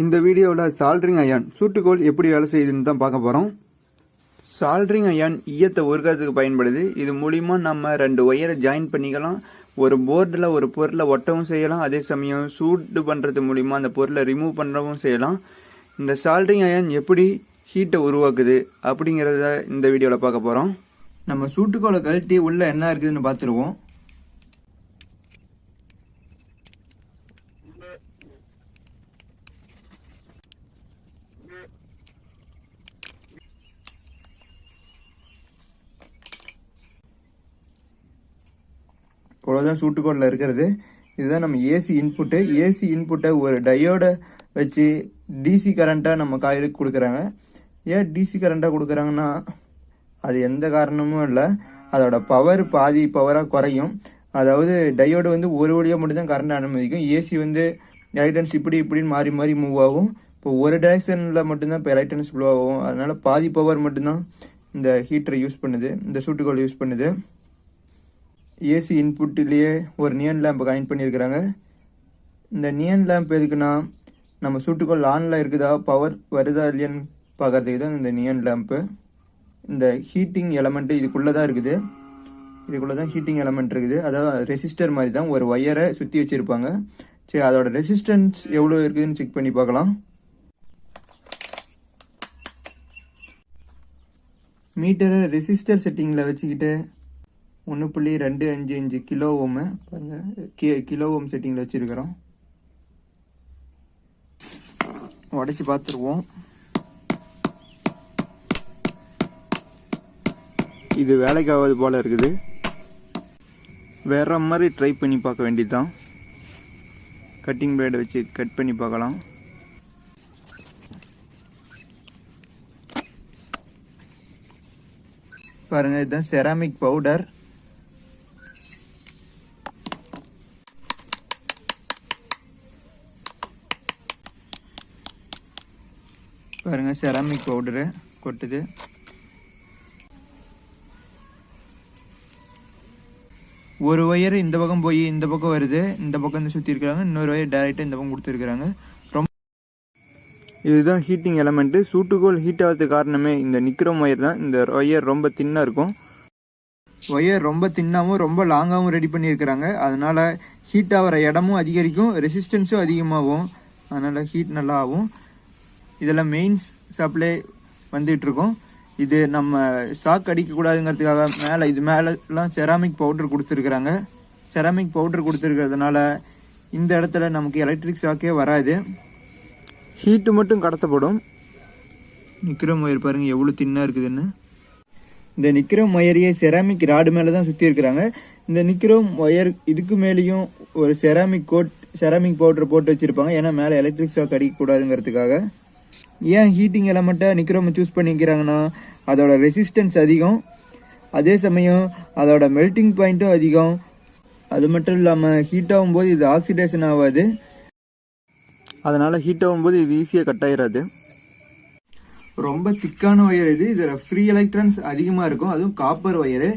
இந்த வீடியோவில் soldering iron சூட்டுக்கோள் எப்படி வேலை செய்யுதுன்னு தான் பார்க்க போகிறோம். சால்டரிங் அயன் ஈயத்தை உருக்கிறதுக்கு பயன்படுது. இது மூலிமா நம்ம 2 ஒயரை ஜாயின் பண்ணிக்கலாம். ஒரு போர்டில் ஒரு பொருளை ஒட்டவும் செய்யலாம். அதே சமயம் சூடு பண்ணுறது மூலிமா அந்த பொருளை ரிமூவ் பண்ணவும் செய்யலாம். இந்த சால்டரிங் அயன் எப்படி ஹீட்டை உருவாக்குது அப்படிங்கிறத இந்த வீடியோவில் பார்க்க போகிறோம். நம்ம சூட்டுக்கோளை கழட்டி உள்ள என்ன இருக்குதுன்னு பார்த்துருவோம். இவ்வளோதான் சூட்டுக்கோளில் இருக்கிறது. இதுதான் நம்ம ஏசி இன்புட்டு. ஏசி இன்புட்டை ஒரு டயோடை வச்சு டிசி கரண்ட்டாக நம்ம காயிலுக்கு கொடுக்குறாங்க. ஏன் டிசி கரண்ட்டாக கொடுக்குறாங்கன்னா அது எந்த காரணமும் இல்லை, அதோட பவர் பாதி பவராக குறையும். அதாவது டயோடு வந்து ஒரு வழியாக மட்டும்தான் கரண்ட் அனுமதிக்கும். ஏசி வந்து எலக்ட்ரான்ஸ் இப்படின்னு மாறி மாறி மூவ் ஆகும். இப்போ ஒரு டைரக்ஷனில் மட்டும்தான் இப்போ எலக்ட்ரான்ஸ் ஃப்ளோ ஆகும். அதனால பாதி பவர் மட்டும்தான் இந்த ஹீட்டரை யூஸ் பண்ணுது, இந்த சூட்டுக்கோள் யூஸ் பண்ணுது. ஏசி இன்புட்லேயே ஒரு நியன் லேம்பை கனெக்ட் பண்ணியிருக்கிறாங்க. இந்த நியன் லேம்ப் எதுக்குன்னா நம்ம சூட்டுக்கோள் ஆனில் இருக்குதா, பவர் வருதா இல்லையான்னு பார்க்கறதுக்கு தான் இந்த நியன் லேம்ப்பு. இந்த ஹீட்டிங் எலமெண்ட்டு இதுக்குள்ளே தான் இருக்குது. இதுக்குள்ளே தான் ஹீட்டிங் எலமெண்ட் இருக்குது. அதாவது ரெசிஸ்டர் மாதிரி தான் ஒரு ஒயரை சுற்றி வச்சுருப்பாங்க. சரி, அதோட ரெசிஸ்டன்ஸ் எவ்வளோ இருக்குதுன்னு செக் பண்ணி பார்க்கலாம். மீட்டரை ரெசிஸ்டர் செட்டிங்கில் வச்சுக்கிட்டு 1.255 கிலோ ஓமு பாருங்க, கிலோ ஓம் செட்டிங்கில் வச்சுருக்கிறோம். உடைச்சி பார்த்துருவோம். இது வேலைக்காவது போல் இருக்குது. வேற மாதிரி ட்ரை பண்ணி பார்க்க வேண்டியதுதான். கட்டிங் பிளேடை வச்சு கட் பண்ணி பார்க்கலாம். பாருங்கள், இதுதான் செராமிக் பவுடர். பாருங்கள், செராமிக் பவுடரு கொட்டுது. ஒரு ஒயர் இந்த பக்கம் போய் இந்த பக்கம் வருது, இந்த பக்கம் வந்து சுற்றி இருக்கிறாங்க. இன்னொரு ஒயர் டைரெக்டாக இந்த பக்கம் கொடுத்துருக்குறாங்க. இதுதான் ஹீட்டிங் எலமெண்ட்டு. சூட்டுக்கோள் ஹீட் ஆகிறதுக்கு காரணமே இந்த நிக்ரோம் ஒயர் தான். இந்த ஒயர் ரொம்ப தின்னாக இருக்கும். ஒயர் ரொம்ப தின்னாகவும் ரொம்ப லாங்காகவும் ரெடி பண்ணியிருக்கிறாங்க. அதனால் ஹீட் ஆகிற இடமும் அதிகரிக்கும், ரெசிஸ்டன்ஸும் அதிகமாகும். அதனால் ஹீட் நல்லா ஆகும். இதெல்லாம் மெயின்ஸ் சப்ளை வந்துகிட்ருக்கோம். இது நம்ம ஷாக் அடிக்கக்கூடாதுங்கிறதுக்காக மேலே இது மேலெலாம் செராமிக் பவுடர் கொடுத்துருக்குறாங்க. செராமிக் பவுடர் கொடுத்துருக்கிறதுனால இந்த இடத்துல நமக்கு எலக்ட்ரிக் ஷாக்கே வராது, ஹீட்டு மட்டும் கடத்தப்படும். நிக்ரோம் ஒயர் பாருங்கள் எவ்வளோ தின்னாக இருக்குதுன்னு. இந்த நிக்ரோம் ஒயரையே செராமிக் ராடு மேலே தான் சுற்றி இருக்கிறாங்க. இந்த நிக்ரோம் ஒயர் இதுக்கு மேலேயும் ஒரு செராமிக் பவுடர் போட்டு வச்சுருப்பாங்க. ஏன்னா மேலே எலக்ட்ரிக் ஷாக் அடிக்கக்கூடாதுங்கிறதுக்காக. ஏன் ஹீட்டிங் எலமெண்ட்டை நிக்ரோமை சூஸ் பண்ணிக்கிறாங்கன்னா அதோட ரெசிஸ்டன்ஸ் அதிகம், அதே சமயம் அதோட மெல்டிங் பாயிண்ட்டும் அதிகம். அது மட்டும் இல்லாமல் ஹீட் ஆகும்போது இது ஆக்சிடேஷன் ஆகாது. அதனால் ஹீட் ஆகும்போது இது ஈஸியாக கட் ஆகிடாது. ரொம்ப திக்கான ஒயர் இது. இதில் ஃப்ரீ எலக்ட்ரான்ஸ் அதிகமாக இருக்கும். அதுவும் காப்பர் ஒயரு.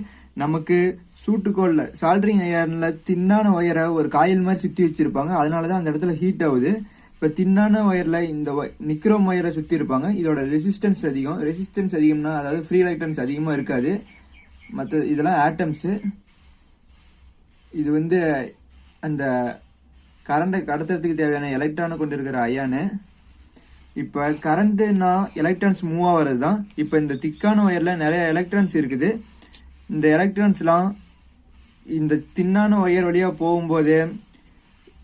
நமக்கு சூட்டுக்கோளில் சால்டரிங் அயனில் தின்னான ஒயரை ஒரு காயில் மாதிரி சுற்றி வச்சுருப்பாங்க. அதனால தான் அந்த இடத்துல ஹீட் ஆகுது. இப்போ தின்னான ஒயரில் இந்த நிக்ரோம் ஒயரை சுற்றி இருப்பாங்க. இதோட ரெசிஸ்டன்ஸ் அதிகம். ரெசிஸ்டன்ஸ் அதிகம்னா அதாவது ஃப்ரீ எலக்ட்ரான்ஸ் அதிகமாக இருக்காது. மற்ற இதெல்லாம் ஆட்டம்ஸு. இது வந்து அந்த கரண்ட்டை கடத்துறதுக்கு தேவையான எலக்ட்ரானை கொண்டு இருக்கிற அயானு. இப்போ கரண்ட்டுனா எலக்ட்ரான்ஸ் மூவ் ஆகிறது தான். இப்போ இந்த திக்கான ஒயரில் நிறைய எலக்ட்ரான்ஸ் இருக்குது. இந்த எலக்ட்ரான்ஸ்லாம் இந்த தின்னான ஒயர் வழியாக போகும்போது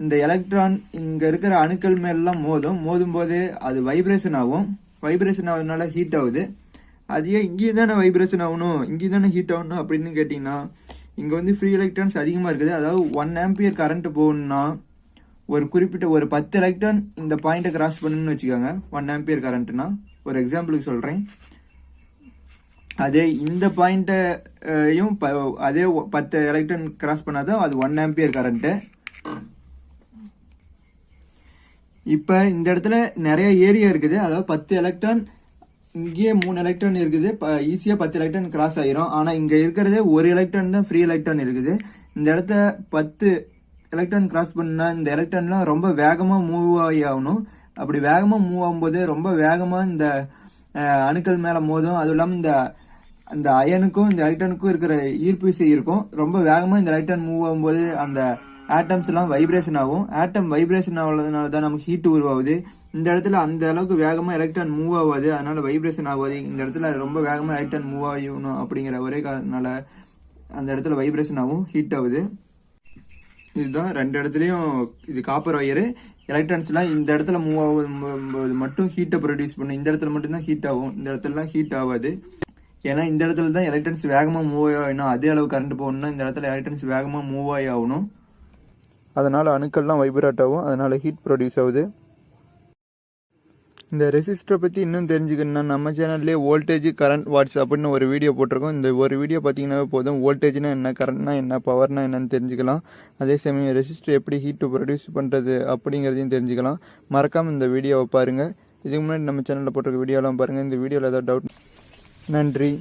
இந்த எலக்ட்ரான் இங்கே இருக்கிற அணுக்கள் மேலாம் மோதும் போது அது வைப்ரேஷன் ஆகும். வைப்ரேஷன் ஆகுறதுனால ஹீட் ஆகுது. அதையே இங்கேயும் தானே வைப்ரேஷன் ஆகணும், இங்கேயும் தானே ஹீட் ஆகணும் அப்படின்னு கேட்டிங்கன்னா இங்கே வந்து ஃப்ரீ எலக்ட்ரான்ஸ் அதிகமாக இருக்குது. அதாவது 1 ஆம்பியர் கரண்ட்டு போகணுன்னா ஒரு குறிப்பிட்ட ஒரு 10 எலக்ட்ரான் இந்த பாயிண்ட்டை கிராஸ் பண்ணணும்னு வச்சுக்கோங்க. 1 ஆம்பியர் கரண்ட்டுனா ஒரு எக்ஸாம்பிளுக்கு சொல்கிறேன். அதே இந்த பாயிண்ட்டையும் அதே 10 எலக்ட்ரான் கிராஸ் பண்ணாதான் அது 1 ஆம்பியர் கரண்ட்டு. இப்போ இந்த இடத்துல நிறைய ஏரியா இருக்குது. அதாவது 10 எலக்ட்ரான், இங்கேயே 3 எலக்ட்ரான் இருக்குது. ஈஸியாக 10 எலக்ட்ரான் கிராஸ் ஆகிரும். ஆனால் இங்கே இருக்கிறதே ஒரு எலக்ட்ரான் தான் ஃப்ரீ எலக்ட்ரான் இருக்குது. இந்த இடத்த 10 எலக்ட்ரான் கிராஸ் பண்ணால் இந்த எலக்ட்ரான்லாம் ரொம்ப வேகமாக மூவ் ஆகணும். அப்படி வேகமாக மூவ் ஆகும்போது ரொம்ப வேகமாக இந்த அணுக்கள் மேலே மோதும். அதுவும் இல்லாமல் அந்த அயனுக்கும் இந்த எலக்ட்ரானுக்கும் இருக்கிற ஈர்ப்பு விசை இருக்கும். ரொம்ப வேகமாக இந்த எலக்ட்ரான் மூவ் ஆகும்போது அந்த ஆட்டம்ஸ் எல்லாம் வைப்ரேஷன் ஆகும். ஆட்டம் வைப்ரேஷன் ஆகுறதுனால தான் நமக்கு ஹீட் உருவாகுது. இந்த இடத்துல அந்த அளவுக்கு வேகமாக எலக்ட்ரான் மூவ் ஆகாது, அதனால வைப்ரேஷன் ஆகாது. இந்த இடத்துல ரொம்ப வேகமாக எலக்ட்ரான் மூவ் ஆகணும் அப்படிங்கிற ஒரே காரணத்தினால அந்த இடத்துல வைப்ரேஷன் ஆகும், ஹீட் ஆகுது. இதுதான் ரெண்டு இடத்துலையும் இது காப்பர் ஒயரு. எலக்ட்ரான்ஸ்லாம் இந்த இடத்துல மூவ் ஆகும்போது மட்டும் ஹீட்டை ப்ரொடியூஸ் பண்ணும். இந்த இடத்துல மட்டும்தான் ஹீட் ஆகும், இந்த இடத்துலலாம் ஹீட் ஆகாது. ஏன்னா இந்த இடத்துல தான் எலக்ட்ரான்ஸ் வேகமாக மூவ் ஆகணும். அதே அளவு கரண்ட் போகணும்னா இந்த இடத்துல எலக்ட்ரான்ஸ் வேகமாக மூவ் ஆகணும். அதனால் அணுக்கள்லாம் வைப்ரேட் ஆகும், அதனால் ஹீட் ப்ரொடியூஸ் ஆகுது. இந்த ரெசிஸ்டரை பற்றி இன்னும் தெரிஞ்சுக்கணுன்னா நம்ம சேனல்லே வோல்டேஜ் கரண்ட் வாட்ஸ் அப்படின்னு ஒரு வீடியோ போட்டிருக்கோம். இந்த ஒரு வீடியோ பார்த்தீங்கன்னா போதும் வோல்டேஜ்னா என்ன, கரண்ட்னா என்ன, பவர்னா என்னன்னு தெரிஞ்சுக்கலாம். அதே சமயம் ரெசிஸ்டர் எப்படி ஹீட்டு ப்ரொடியூஸ் பண்ணுறது அப்படிங்கிறதையும் தெரிஞ்சுக்கலாம். மறக்காமல் இந்த வீடியோவை பாருங்கள். இதுக்கு முன்னாடி நம்ம சேனலில் போட்டிருக்க வீடியோலாம் பாருங்கள். இந்த வீடியோவில் ஏதாவது டவுட். நன்றி.